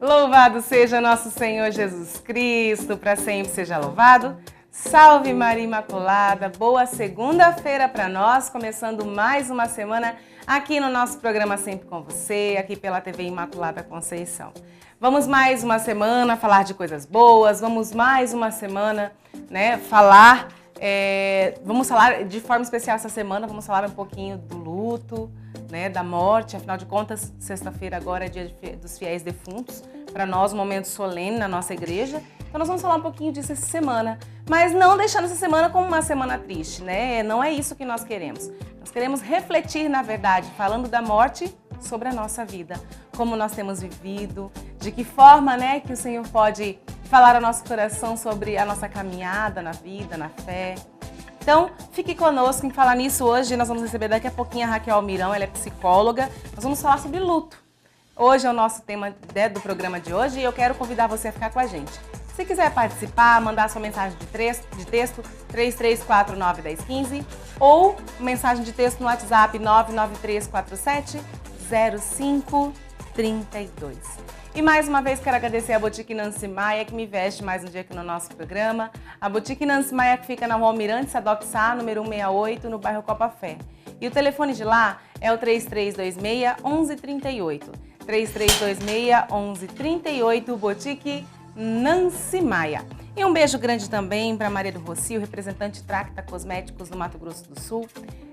Louvado seja nosso Senhor Jesus Cristo, para sempre seja louvado. Salve Maria Imaculada, boa segunda-feira para nós, começando mais uma semana aqui no nosso programa Sempre com Você, aqui pela TV Imaculada Conceição. Vamos mais uma semana falar de coisas boas, vamos mais uma semana, vamos falar de forma especial essa semana, vamos falar um pouquinho do luto, da morte. Afinal de contas, sexta-feira agora é dia dos fiéis defuntos, para nós um momento solene na nossa igreja. Então nós vamos falar um pouquinho disso essa semana, mas não deixando essa semana como uma semana triste, Não é isso que nós queremos. Nós queremos refletir, na verdade, falando da morte, sobre a nossa vida, como nós temos vivido, de que forma, que o Senhor pode falar ao nosso coração sobre a nossa caminhada na vida, na fé. Então, fique conosco em falar nisso hoje. Nós vamos receber daqui a pouquinho a Raquel Almirão, ela é psicóloga. Nós vamos falar sobre luto. Hoje é o nosso tema do programa de hoje e eu quero convidar você a ficar com a gente. Se quiser participar, mandar sua mensagem de texto 33491015 ou mensagem de texto no WhatsApp 993470532. E mais uma vez quero agradecer a Boutique Nancy Maia, que me veste mais um dia aqui no nosso programa. A Boutique Nancy Maia que fica na Rua Almirante Sadoc Sá, número 168, no bairro Copa Fé. E o telefone de lá é o 3326-1138. 3326-1138, Boutique Nancy Maia. E um beijo grande também para Maria do Rocio, representante Tracta Cosméticos do Mato Grosso do Sul.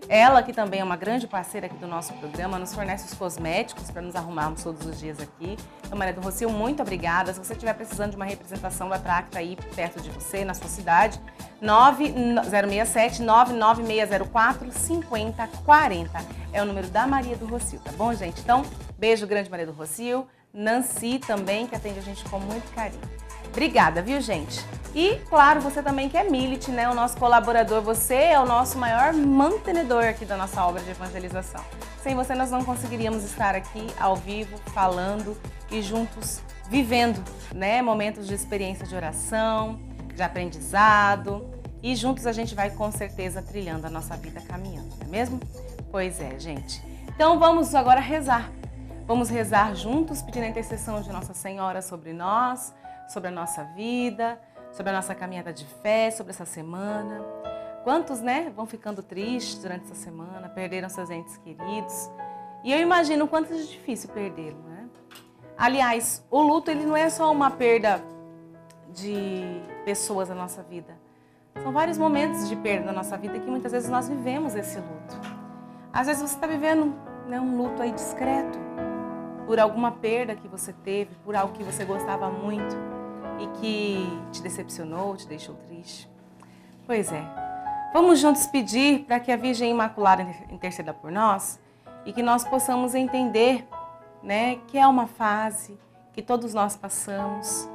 Ela, que também é uma grande parceira aqui do nosso programa, nos fornece os cosméticos para nos arrumarmos todos os dias aqui. Então, Maria do Rocio, muito obrigada. Se você estiver precisando de uma representação da Tracta aí perto de você, na sua cidade, 067-99604-5040. É o número da Maria do Rocio, tá bom, gente? Então, beijo grande, Maria do Rocio. Nancy também, que atende a gente com muito carinho. Obrigada, viu, gente? E, claro, você também que é Milit, o nosso colaborador, você é o nosso maior mantenedor aqui da nossa obra de evangelização. Sem você, nós não conseguiríamos estar aqui ao vivo, falando e juntos vivendo, momentos de experiência de oração, de aprendizado. E juntos a gente vai, com certeza, trilhando a nossa vida, caminhando, não é mesmo? Pois é, gente. Então, vamos agora rezar. Vamos rezar juntos, pedindo a intercessão de Nossa Senhora sobre nós, sobre a nossa vida, sobre a nossa caminhada de fé, sobre essa semana. Quantos, vão ficando tristes durante essa semana, perderam seus entes queridos. E eu imagino o quanto é difícil perdê-lo, Aliás, o luto ele não é só uma perda de pessoas na nossa vida. São vários momentos de perda na nossa vida que muitas vezes nós vivemos esse luto. Às vezes você está vivendo um luto aí discreto, por alguma perda que você teve, por algo que você gostava muito e que te decepcionou, te deixou triste. Pois é, vamos juntos pedir para que a Virgem Imaculada interceda por nós e que nós possamos entender, que é uma fase que todos nós passamos,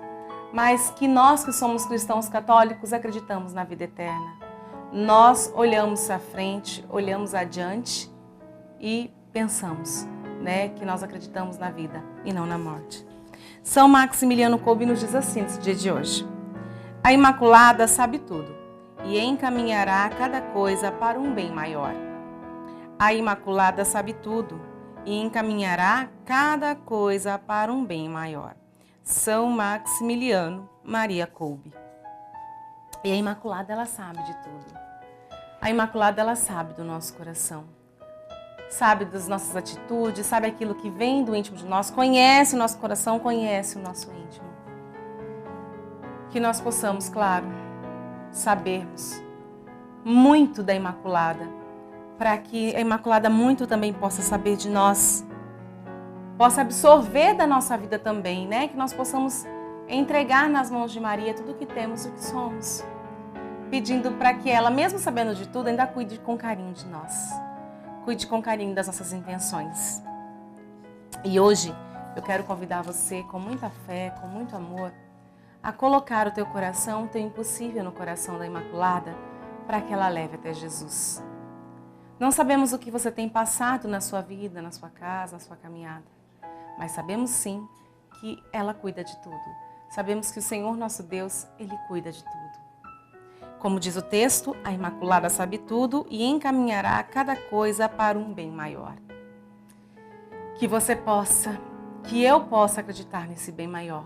mas que nós que somos cristãos católicos acreditamos na vida eterna. Nós olhamos à frente, olhamos adiante e pensamos, que nós acreditamos na vida e não na morte. São Maximiliano Kolbe nos diz assim nesse dia de hoje: a Imaculada sabe tudo e encaminhará cada coisa para um bem maior. A Imaculada sabe tudo e encaminhará cada coisa para um bem maior. São Maximiliano Maria Kolbe. E a Imaculada, ela sabe de tudo. A Imaculada, ela sabe do nosso coração. Sabe das nossas atitudes, sabe aquilo que vem do íntimo de nós, conhece o nosso coração, conhece o nosso íntimo. Que nós possamos, claro, sabermos muito da Imaculada, para que a Imaculada muito também possa saber de nós, possa absorver da nossa vida também, que nós possamos entregar nas mãos de Maria tudo o que temos e o que somos, pedindo para que ela, mesmo sabendo de tudo, ainda cuide com carinho de nós. Cuide com carinho das nossas intenções. E hoje eu quero convidar você com muita fé, com muito amor, a colocar o teu coração, o teu impossível no coração da Imaculada, para que ela leve até Jesus. Não sabemos o que você tem passado na sua vida, na sua casa, na sua caminhada, mas sabemos sim que ela cuida de tudo. Sabemos que o Senhor nosso Deus, Ele cuida de tudo. Como diz o texto, a Imaculada sabe tudo e encaminhará cada coisa para um bem maior. Que você possa que eu possa acreditar nesse bem maior.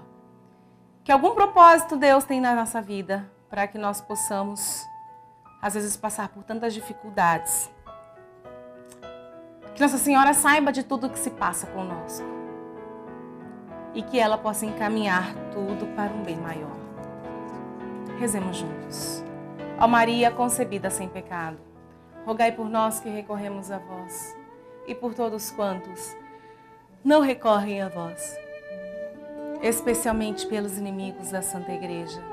Que algum propósito Deus tem na nossa vida para que nós possamos, às vezes, passar por tantas dificuldades. Que Nossa Senhora saiba de tudo que se passa conosco. E que ela possa encaminhar tudo para um bem maior. Rezemos juntos. Ó Maria concebida sem pecado, rogai por nós que recorremos a vós e por todos quantos não recorrem a vós, especialmente pelos inimigos da Santa Igreja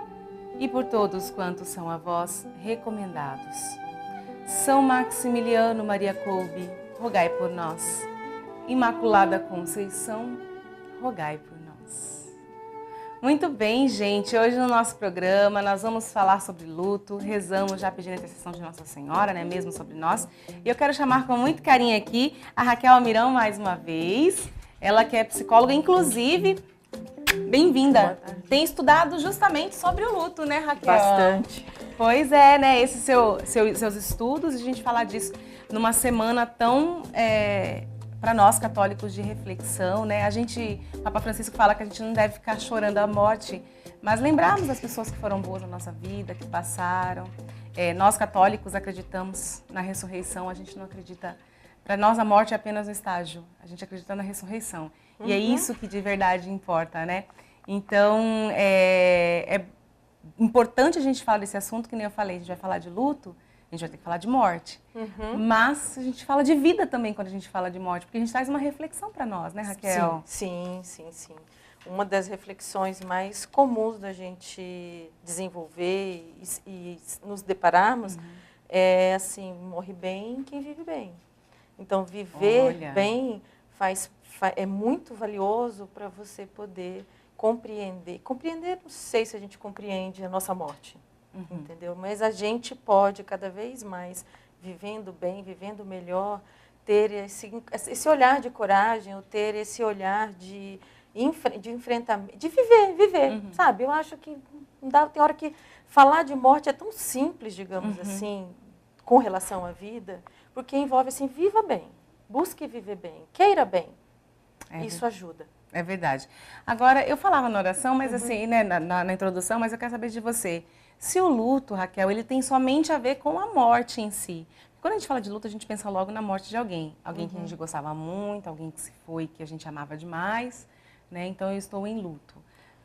e por todos quantos são a vós recomendados. São Maximiliano Maria Kolbe, rogai por nós. Imaculada Conceição, rogai por nós. Muito bem, gente. Hoje no nosso programa nós vamos falar sobre luto. Rezamos já pedindo a intercessão de Nossa Senhora, né? Mesmo sobre nós. E eu quero chamar com muito carinho aqui a Raquel Almirão mais uma vez. Ela que é psicóloga, inclusive, bem-vinda. Tem estudado justamente sobre o luto, né, Raquel? Bastante. Pois é, né? Esses seus estudos, e a gente falar disso numa semana tão... para nós católicos de reflexão, né? Papa Francisco fala que a gente não deve ficar chorando a morte, mas lembrarmos das pessoas que foram boas na nossa vida, que passaram. Nós católicos acreditamos na ressurreição, a gente não acredita... Para nós a morte é apenas um estágio, a gente acredita na ressurreição. Uhum. E é isso que de verdade importa, né? Então, é importante a gente falar desse assunto, que nem eu falei, a gente vai falar de luto, a gente vai ter que falar de morte. Uhum. Mas a gente fala de vida também quando a gente fala de morte, porque a gente traz uma reflexão para nós, né, Raquel? Sim. Uma das reflexões mais comuns da gente desenvolver e nos depararmos é assim, morre bem quem vive bem. Então, viver bem é muito valioso para você poder compreender. Compreender, não sei se a gente compreende a nossa morte. Entendeu? Mas a gente pode cada vez mais, vivendo bem, vivendo melhor, ter esse olhar de coragem, ou ter esse olhar de enfrentamento, de viver, sabe? Eu acho que não dá, tem hora que falar de morte é tão simples, digamos assim, com relação à vida, porque envolve assim, viva bem, busque viver bem, queira bem. Isso ajuda. É verdade. Agora, eu falava na oração, mas assim, né, na introdução, mas eu quero saber de você. Se o luto, Raquel, ele tem somente a ver com a morte em si. Quando a gente fala de luto, a gente pensa logo na morte de alguém. Alguém que a gente gostava muito, alguém que se foi, que a gente amava demais, né? Então, eu estou em luto.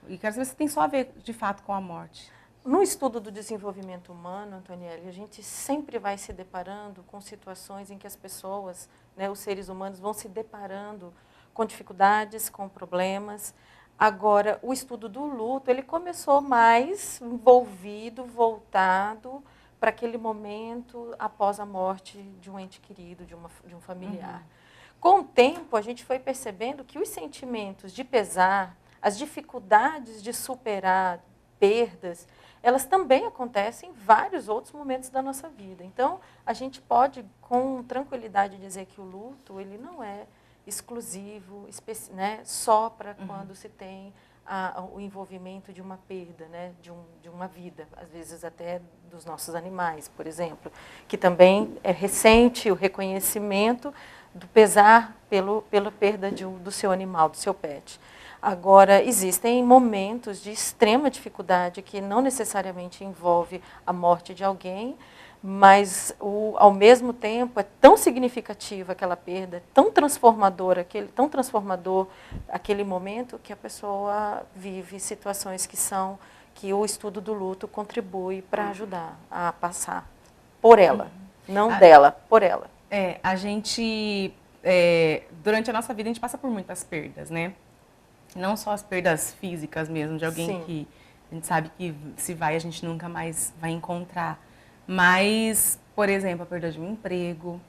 E quero saber se tem só a ver, de fato, com a morte. No estudo do desenvolvimento humano, Antonielli, a gente sempre vai se deparando com situações em que as pessoas, né, os seres humanos, vão se deparando com dificuldades, com problemas. Agora, o estudo do luto, ele começou mais envolvido, voltado para aquele momento após a morte de um ente querido, de um familiar. Com o tempo, a gente foi percebendo que os sentimentos de pesar, as dificuldades de superar perdas, elas também acontecem em vários outros momentos da nossa vida. Então, a gente pode, com tranquilidade, dizer que o luto, ele não é exclusivo, né, só para quando se tem o envolvimento de uma perda, né, de uma vida, às vezes até dos nossos animais, por exemplo, que também é recente o reconhecimento do pesar pela perda do seu animal, do seu pet. Agora, existem momentos de extrema dificuldade que não necessariamente envolve a morte de alguém, mas ao mesmo tempo é tão significativa aquela perda, tão transformador aquele momento, que a pessoa vive situações que o estudo do luto contribui para ajudar a passar por ela, não dela, por ela. A gente, durante a nossa vida, a gente passa por muitas perdas, né? Não só as perdas físicas mesmo, de alguém que a gente sabe que se vai, a gente nunca mais vai encontrar. Mas, por exemplo, a perda de um emprego.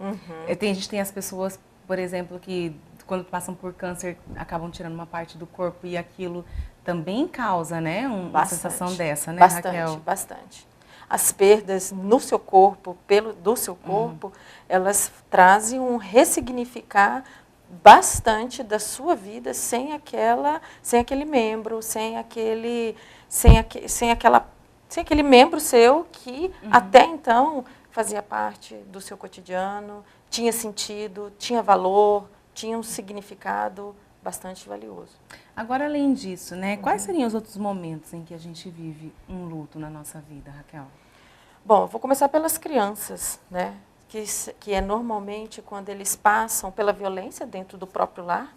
A gente tem as pessoas, por exemplo, que quando passam por câncer acabam tirando uma parte do corpo e aquilo também causa, né, uma sensação dessa, né, Raquel? Bastante. As perdas no seu corpo, do seu corpo, elas trazem um ressignificar bastante da sua vida sem aquele membro, sem aquele membro seu que até então fazia parte do seu cotidiano, tinha sentido, tinha valor, tinha um significado bastante valioso. Agora, além disso, né, quais seriam os outros momentos em que a gente vive um luto na nossa vida, Raquel? Bom, eu vou começar pelas crianças, né? Que é normalmente quando eles passam pela violência dentro do próprio lar,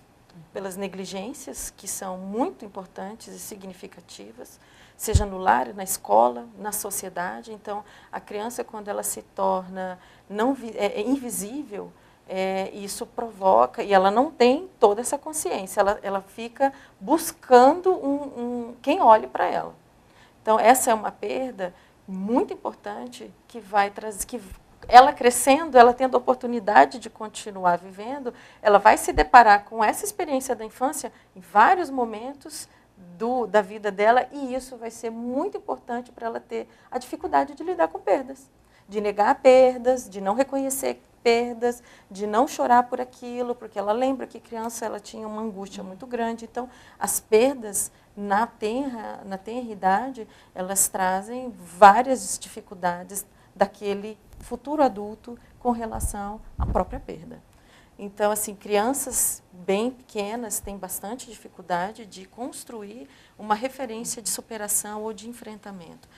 pelas negligências, que são muito importantes e significativas, seja no lar, na escola, na sociedade. Então, a criança, quando ela se torna invisível, isso provoca, e ela não tem toda essa consciência, ela fica buscando quem olhe para ela. Então, essa é uma perda muito importante que vai trazer, que ela crescendo, ela tendo a oportunidade de continuar vivendo, ela vai se deparar com essa experiência da infância em vários momentos da vida dela, e isso vai ser muito importante para ela ter a dificuldade de lidar com perdas, de negar perdas, de não reconhecer perdas, de não chorar por aquilo, porque ela lembra que criança ela tinha uma angústia muito grande. Então, as perdas na tenra idade, elas trazem várias dificuldades daquele futuro adulto com relação à própria perda. Então, assim, crianças bem pequenas têm bastante dificuldade de construir uma referência de superação ou de enfrentamento.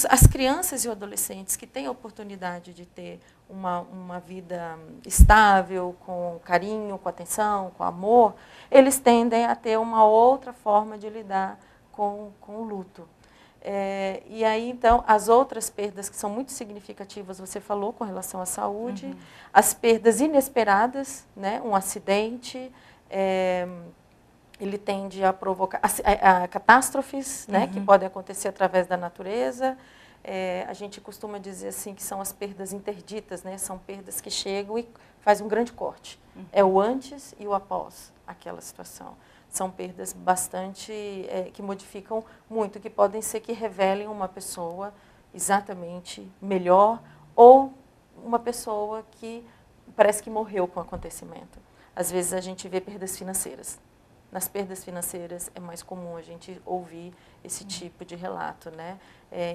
As crianças e adolescentes que têm a oportunidade de ter uma vida estável, com carinho, com atenção, com amor, eles tendem a ter uma outra forma de lidar com o luto. E aí, então, as outras perdas que são muito significativas, você falou com relação à saúde, as perdas inesperadas, né? Um acidente, ele tende a provocar catástrofes, né? Que podem acontecer através da natureza. A gente costuma dizer assim que são as perdas interditas, né? São perdas que chegam e faz um grande corte. É o antes e o após aquela situação. São perdas bastante, que modificam muito, que podem ser que revelem uma pessoa exatamente melhor ou uma pessoa que parece que morreu com o acontecimento. Às vezes a gente vê perdas financeiras. Nas perdas financeiras é mais comum a gente ouvir esse tipo de relato, né?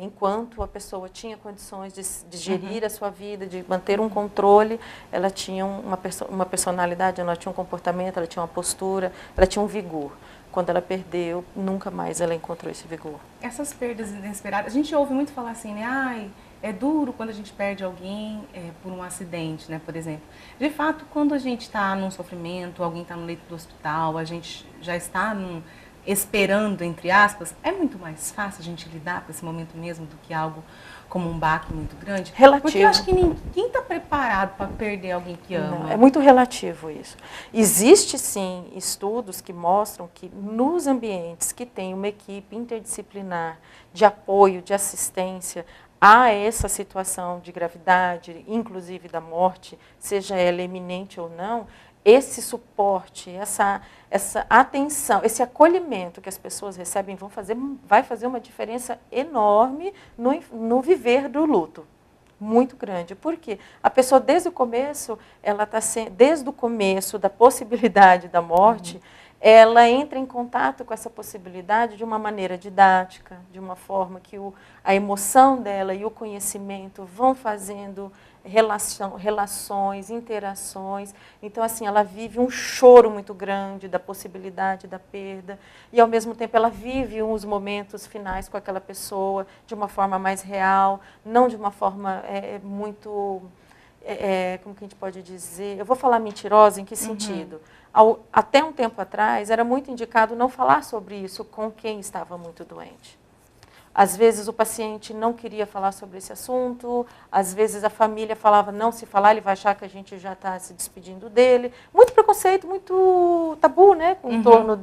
Enquanto a pessoa tinha condições de gerir a sua vida, de manter um controle, ela tinha uma personalidade, ela tinha um comportamento, ela tinha uma postura, ela tinha um vigor. Quando ela perdeu, nunca mais ela encontrou esse vigor. Essas perdas inesperadas, a gente ouve muito falar assim, né? Ai, é duro quando a gente perde alguém por um acidente, né, por exemplo. De fato, quando a gente está num sofrimento, alguém está no leito do hospital, a gente já está esperando, entre aspas, é muito mais fácil a gente lidar com esse momento mesmo do que algo como um baque muito grande? Relativo. Porque eu acho que ninguém está preparado para perder alguém que ama. Não, é muito relativo isso. Existe, sim, estudos que mostram que nos ambientes que tem uma equipe interdisciplinar de apoio, de assistência a essa situação de gravidade, inclusive da morte, seja ela iminente ou não, esse suporte, essa atenção, esse acolhimento que as pessoas recebem vai fazer uma diferença enorme no viver do luto. Muito grande. Por quê? A pessoa, desde o começo, desde o começo da possibilidade da morte, ela entra em contato com essa possibilidade de uma maneira didática, de uma forma que a emoção dela e o conhecimento vão fazendo relações, interações. Então, assim, ela vive um choro muito grande da possibilidade da perda e, ao mesmo tempo, ela vive uns momentos finais com aquela pessoa de uma forma mais real, não de uma forma muito... como que a gente pode dizer? Eu vou falar mentirosa em que sentido? Até um tempo atrás, era muito indicado não falar sobre isso com quem estava muito doente. Às vezes o paciente não queria falar sobre esse assunto, às vezes a família falava, não, se falar ele vai achar que a gente já está se despedindo dele. Muito preconceito, muito tabu, né? Em torno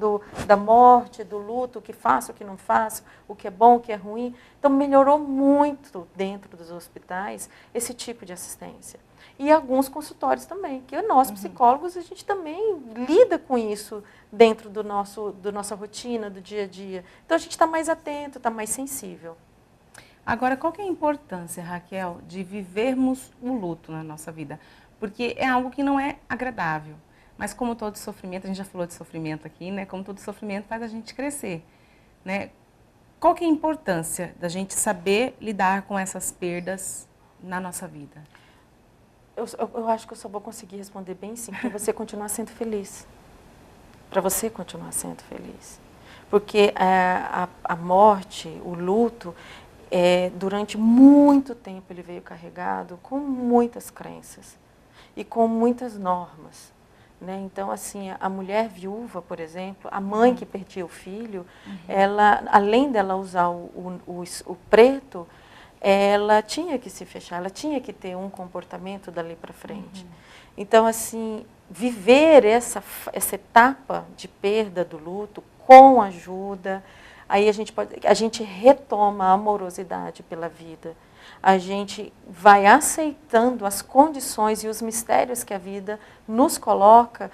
da morte, do luto, o que faço, o que não faço, o que é bom, o que é ruim. Então melhorou muito dentro dos hospitais esse tipo de assistência. E alguns consultórios também, que nós, psicólogos, a gente também lida com isso dentro da nossa rotina, do dia a dia. Então, a gente está mais atento, está mais sensível. Agora, qual que é a importância, Raquel, de vivermos o luto na nossa vida? Porque é algo que não é agradável. Mas como todo sofrimento, a gente já falou de sofrimento aqui, né? Como todo sofrimento faz a gente crescer, né? Qual que é a importância da gente saber lidar com essas perdas na nossa vida? Eu acho que eu só vou conseguir responder bem sim, porque você continuar sendo feliz. para você continuar sendo feliz. Porque a morte, o luto, durante muito tempo ele veio carregado com muitas crenças e com muitas normas. Né? Então, assim, a mulher viúva, por exemplo, a mãe que perdia o filho, ela, além dela usar o preto, ela tinha que se fechar, ela tinha que ter um comportamento dali para frente. Então, assim, viver essa etapa de perda do luto com ajuda, aí a gente retoma a amorosidade pela vida. A gente vai aceitando as condições e os mistérios que a vida nos coloca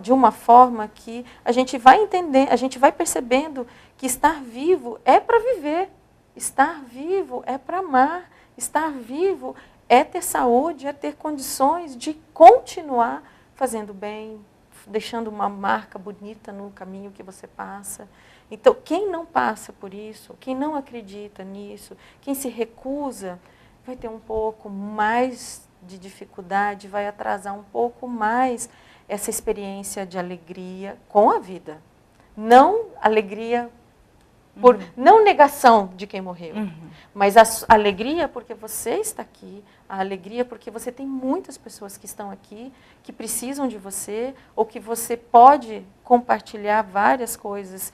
de uma forma que a gente vai entender, a gente vai percebendo que estar vivo é para viver, estar vivo é para amar, estar vivo é ter saúde, é ter condições de continuar fazendo bem, deixando uma marca bonita no caminho que você passa. Então, quem não passa por isso, quem não acredita nisso, quem se recusa, vai ter um pouco mais de dificuldade, vai atrasar um pouco mais essa experiência de alegria com a vida. Não alegria por não negação de quem morreu, mas a alegria porque você está aqui, a alegria porque você tem muitas pessoas que estão aqui, que precisam de você, ou que você pode compartilhar várias coisas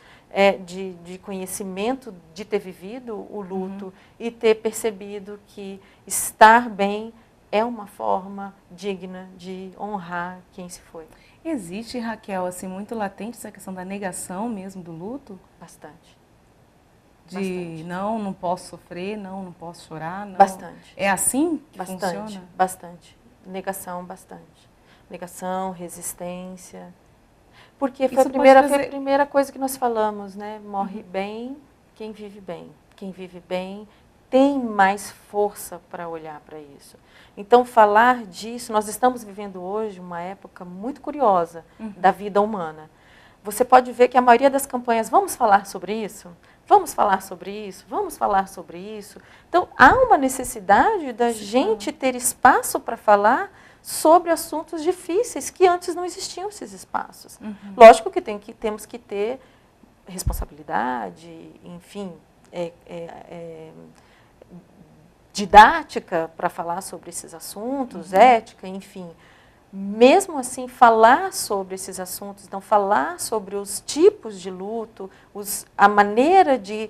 de conhecimento, de ter vivido o luto e ter percebido que estar bem é uma forma digna de honrar quem se foi. Existe, Raquel, assim, muito latente essa questão da negação mesmo do luto? Bastante. De não posso sofrer, não posso chorar. Não. Bastante. É assim que bastante, funciona? Bastante. Negação, bastante. Negação, resistência. Porque foi a primeira coisa que nós falamos, né? Morre bem quem vive bem. Quem vive bem tem mais força para olhar para isso. Então, falar disso, nós estamos vivendo hoje uma época muito curiosa da vida humana. Você pode ver que a maioria das campanhas, vamos falar sobre isso? Vamos falar sobre isso? Vamos falar sobre isso? Então, há uma necessidade da gente ter espaço para falar sobre assuntos difíceis que antes não existiam esses espaços. Lógico que temos que ter responsabilidade, enfim, didática para falar sobre esses assuntos, ética, enfim. Mesmo assim, falar sobre esses assuntos, então falar sobre os tipos de luto, a maneira de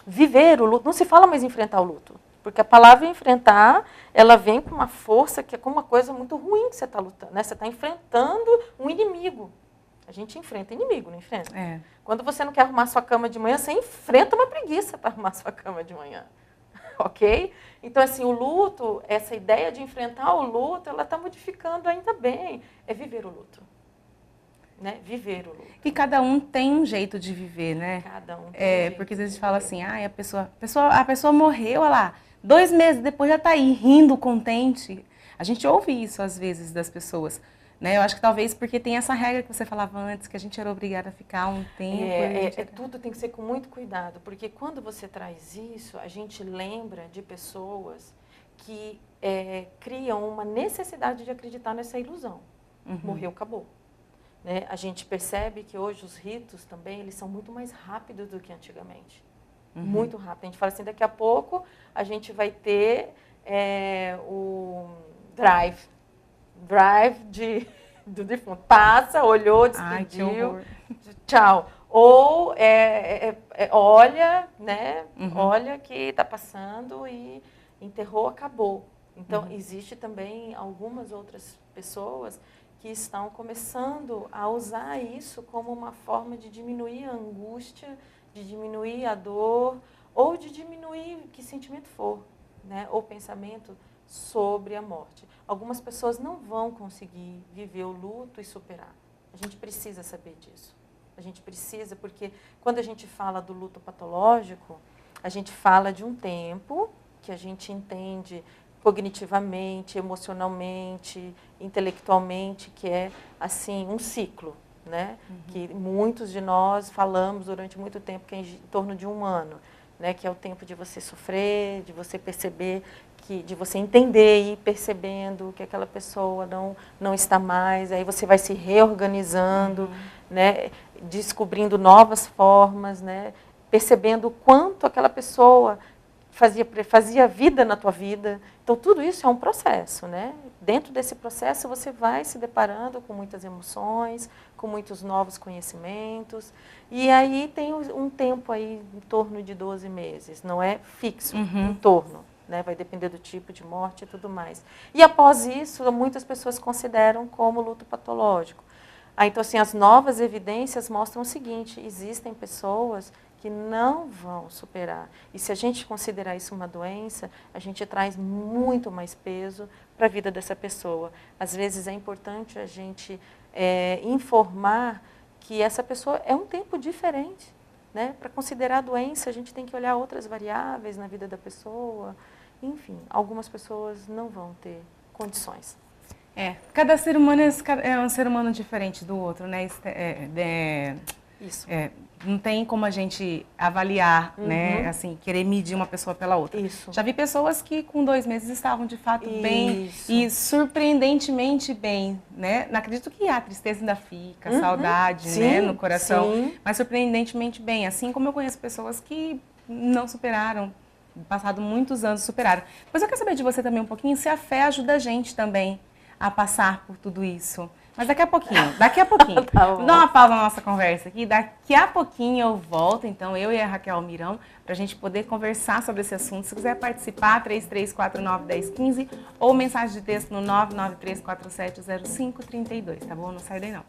viver o luto, não se fala mais enfrentar o luto, porque a palavra enfrentar, ela vem com uma força que é como uma coisa muito ruim que você está lutando, né? Você está enfrentando um inimigo. A gente enfrenta inimigo, não enfrenta? Quando você não quer arrumar sua cama de manhã, você enfrenta uma preguiça para arrumar sua cama de manhã. Ok? Então, assim, o luto, essa ideia de enfrentar o luto, ela está modificando ainda bem. É viver o luto. Né? Viver o luto. E cada um tem um jeito de viver, né? Cada um tem um jeito. Porque às vezes fala assim, a pessoa morreu, olha lá, 2 meses depois já está aí, rindo, contente. A gente ouve isso às vezes das pessoas. Né? Eu acho que talvez porque tem essa regra que você falava antes, que a gente era obrigada a ficar um tempo. Tudo tem que ser com muito cuidado, porque quando você traz isso, a gente lembra de pessoas que criam uma necessidade de acreditar nessa ilusão. Morreu, acabou. Né? A gente percebe que hoje os ritos também, eles são muito mais rápidos do que antigamente. Muito rápido. A gente fala assim, daqui a pouco a gente vai ter o drive do defunto. Passa, olhou, despediu, tchau. Ou olha, né? Olha que está passando e enterrou, acabou. Então, existe também algumas outras pessoas que estão começando a usar isso como uma forma de diminuir a angústia, de diminuir a dor, ou de diminuir que sentimento for, né? Ou pensamento sobre a morte. Algumas pessoas não vão conseguir viver o luto e superar. A gente precisa saber disso. A gente precisa, porque quando a gente fala do luto patológico, a gente fala de um tempo que a gente entende cognitivamente, emocionalmente, intelectualmente, que é assim um ciclo, né? Que muitos de nós falamos durante muito tempo, que é em torno de 1 ano, né? Que é o tempo de você sofrer, de você perceber de você entender e ir percebendo que aquela pessoa não está mais, aí você vai se reorganizando, né, descobrindo novas formas, né, percebendo o quanto aquela pessoa fazia vida na tua vida. Então, tudo isso é um processo, né? Dentro desse processo, você vai se deparando com muitas emoções, com muitos novos conhecimentos. E aí tem um tempo aí em torno de 12 meses, não é fixo, em torno, né? Vai depender do tipo de morte e tudo mais. E após isso, muitas pessoas consideram como luto patológico. Então, assim, as novas evidências mostram o seguinte: existem pessoas que não vão superar. E se a gente considerar isso uma doença, a gente traz muito mais peso para a vida dessa pessoa. Às vezes é importante a gente informar que essa pessoa é um tempo diferente, né? Para considerar a doença, a gente tem que olhar outras variáveis na vida da pessoa. Enfim, algumas pessoas não vão ter condições. Cada ser humano é um ser humano diferente do outro, né? Isso. Não tem como a gente avaliar, né? Assim, querer medir uma pessoa pela outra. Isso. Já vi pessoas que com 2 meses estavam de fato bem e surpreendentemente bem, né? Não acredito que a tristeza ainda fica, saudade, Sim, né? No coração, sim. mas surpreendentemente bem. Assim como eu conheço pessoas que não superaram, passado muitos anos superaram. Mas eu quero saber de você também um pouquinho se a fé ajuda a gente também a passar por tudo isso. Mas daqui a pouquinho. Tá bom. Dá uma pausa na nossa conversa aqui. Daqui a pouquinho eu volto, então, eu e a Raquel Mirão, para a gente poder conversar sobre esse assunto. Se quiser participar, 3349-1015 ou mensagem de texto no 993470532, tá bom? Não sai daí não.